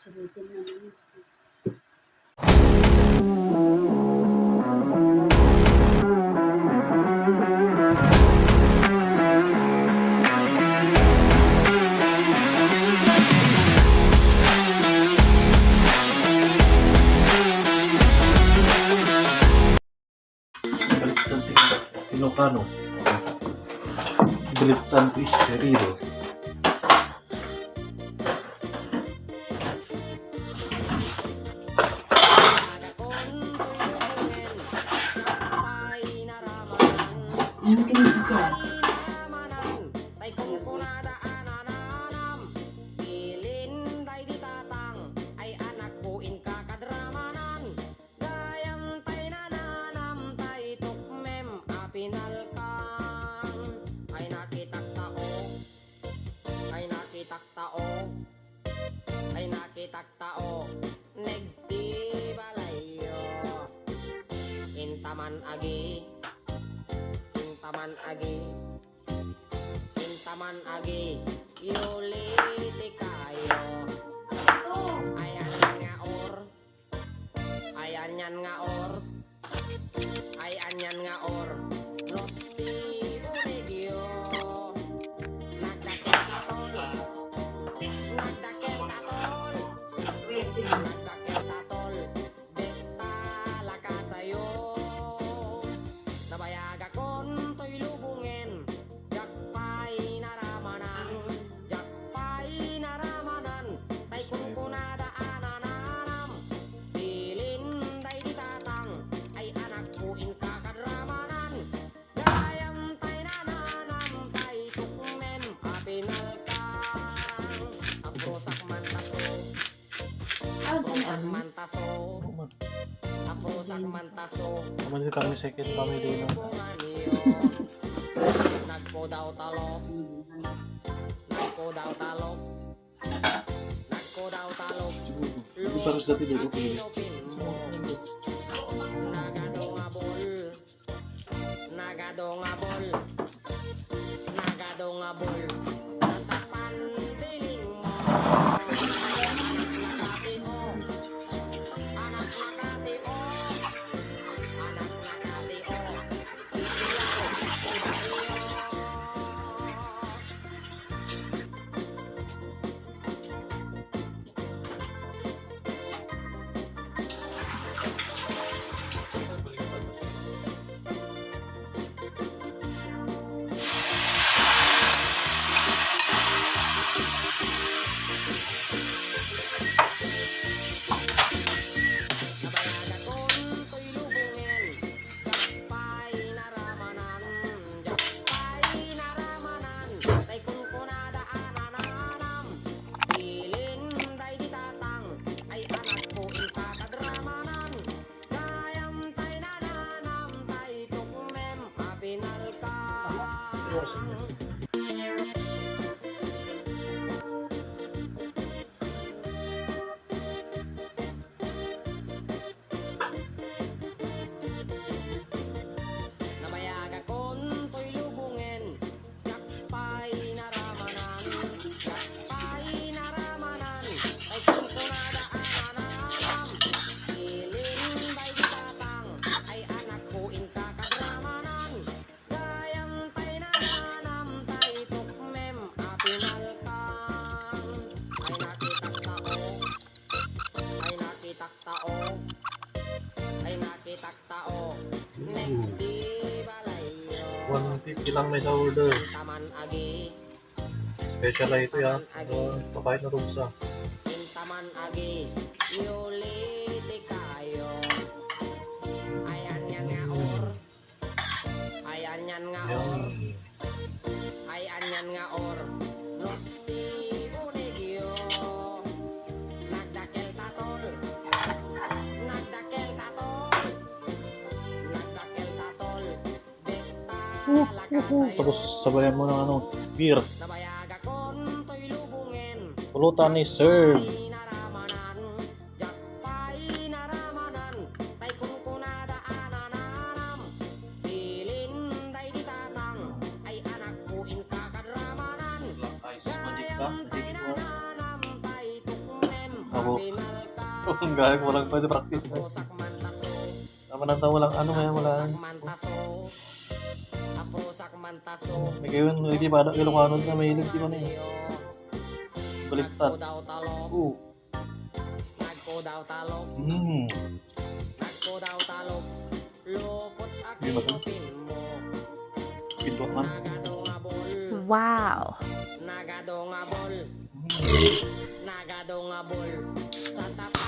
Sagutin naman. Baliktad Ilocano. Baliktad ko is serilo. Ano kinito? Ay nakitaktao negdi balayo intaman agi yuli tikayo ayan nga or nosti buligyo nagdakil tatol beta lakasayo nabayaga kon to'y lubungin jakpay naramanan tay kunkunada ananam bilin day ditatang ay anak puin kakadramanan gayam tay nananam tay tukmem apinalkang aprosak mantaso Naman kami second kami din. nagpo daw talok Hindi parang sa tili. Okay. nagadongabol santapan piling mo ay nakitaktao negdi balayo 150 lang may order. taman agi Special na ito yan. Papahit na rubsa. intaman agi yuli tikayo ayan yan nga or nosti buligyo nagdakel tatol beta Tapos sabayan mo ng beer. nabayaga kon to'y lubungin Pulutan ni Sir. naramanan tay kunkunada ananam bilin day ditatang ay anak puin kakadramanan Ice magic ba? gayam tay nananam tay tukmem Ako. Kriminal ka. Ang gagawin mo lang pwede practice na. Aprusak mantaso. Tama na tayo, walang ano kaya wala. Aprusak mantaso. Aprusak mantaso. May gawin, hindi pa na Ilocano na may hilig ko na eh. Baliktad. Nagko daw talok. Oo. Nagko daw talok. Nagko daw talok. Lupot Di ba to? akilopin mo. Ito man. Nagadongabol. Wow. Nagadongabol. Nagadongabol. Sa tapat